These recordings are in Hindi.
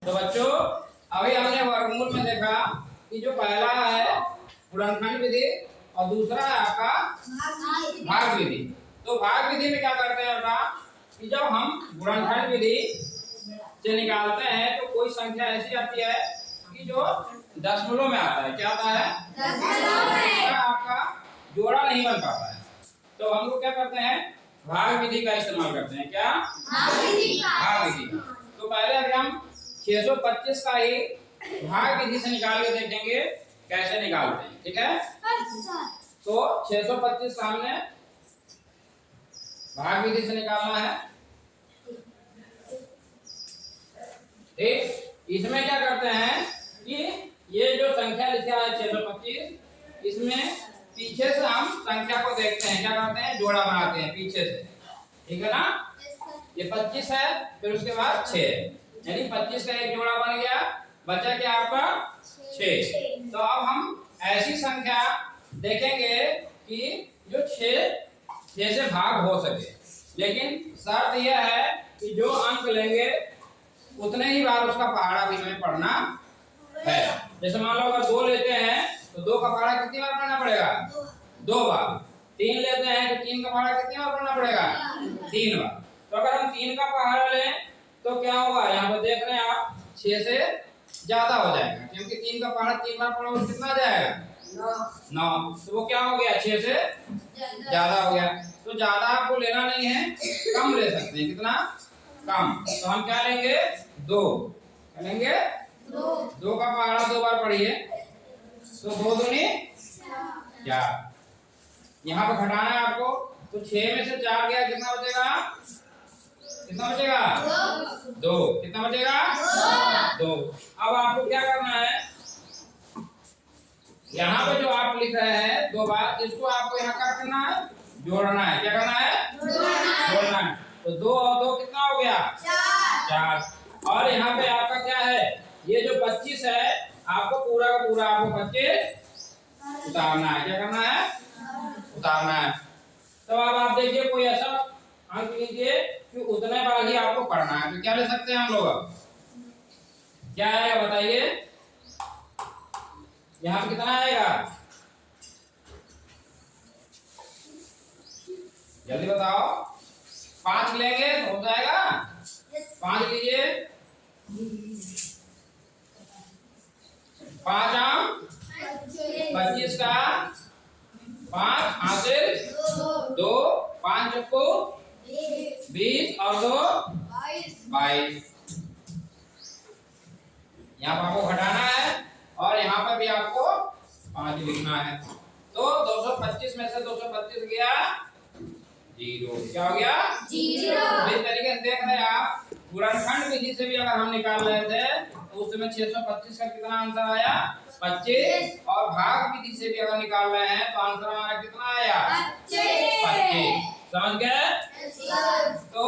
तो बच्चों अभी हमने वर्गमूल में देखा कि जो पहला है गुणनखंड विधि और दूसरा है आपका भाग विधि। तो भाग विधि में क्या करते हैं बेटा कि जब हम गुणनखंड विधि से निकालते हैं तो कोई संख्या ऐसी आती है कि जो दशमलव में आता है। क्या आता है? दशमलव में। आपका जोड़ा नहीं बन पाता है तो हम लोग क्या करते हैं भाग विधि का इस्तेमाल करते हैं। क्या? भाग विधि। तो पहले अभी हम 625 का ही भाग विधि से निकाल के देखेंगे कैसे निकालते हैं। ठीक है? तो 625 का हमने भाग विधि से निकालना है। ठीक, इसमें क्या करते हैं कि ये जो संख्या लिखा है 625, इसमें पीछे से हम संख्या को देखते हैं। क्या करते हैं? जोड़ा बनाते हैं पीछे से। ठीक है ना? ये 25 है, फिर उसके बाद 6, यानी 25 का एक जोड़ा बन गया, बचा क्या आपका 6। तो अब हम ऐसी संख्या देखेंगे कि जो 6 से भाग हो सके, लेकिन शर्त यह है कि जो अंक लेंगे उतने ही बार उसका पहाड़ा भी हमें पढ़ना है। जैसे मान लो अगर 2 लेते हैं तो 2 का पहाड़ा कितनी बार पढ़ना पड़ेगा? 2 बार। 3 लेते हैं तो 3 का पहाड़ा कितनी बार पढ़ना पड़ेगा? 3 बार। तो अगर हम 3 का पहाड़ा लें तो क्या होगा? यहाँ पर देख रहे हैं आप 6 से ज्यादा हो जाएगा, क्योंकि 3 का पहाड़ा 3 बार पढ़ोगे कितना जाएगा? 9। तो वो क्या हो गया? 6 से ज्यादा हो गया। तो ज्यादा आपको लेना नहीं है, कम ले सकते हैं। कितना? कम। तो हम क्या लेंगे? 2 लेंगे। 2 का पहाड़ा 2 बार पढ़िए तो 2 दूनी 4। यहाँ पर घटाना है आपको, तो 6 में से 4 गया, कितना बचेगा? कितना बचेगा? 2। कितना बचेगा? 2। अब आपको क्या करना है, यहाँ पे जो आप लिख रहे हैं 2 बार, इसको आपको यहाँ क्या करना है? जोड़ना है। क्या करना है? जोड़ना है। तो 2 और 2 कितना हो गया? 4। और यहाँ पे आपका क्या है? ये जो 25 है, आपको पूरा का पूरा आपको 25 उतारना है। क्या करना है? उतारना है। तो अब आप देखिए कोई ऐसा अंक लीजिए कि उतने बार ही आपको पढ़ना है। तो क्या ले सकते हैं हम लोग? अब क्या आएगा बताइए? यहाँ पे कितना आएगा? जल्दी बताओ। 5 लेंगे तो हो जाएगा? 5 लीजिए। 5 आम 25 का 5 हासिल 2, 5 चक्कू 20 और 2 22। यहाँ पर आपको घटाना है और यहाँ पर भी आपको 5 लिखना है। तो 225 में से 225 गया 0। क्या हो गया? 0। इस तरीके से देख रहे हैं आप, गुणनखंड विधि से भी अगर हम निकाल रहे थे तो उस समय 625 का कितना आंसर आया? 25। और भाग विधि से भी अगर निकाल रहे हैं तो आंसर हमारा कितना आया? 25। समझ गए? तो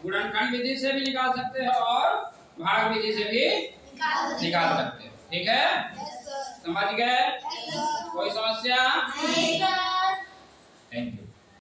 गुणनखंड विधि से भी निकाल सकते हैं और भाग विधि से भी निकाल सकते हो। ठीक है? समझ गए? कोई समस्या? Thank you.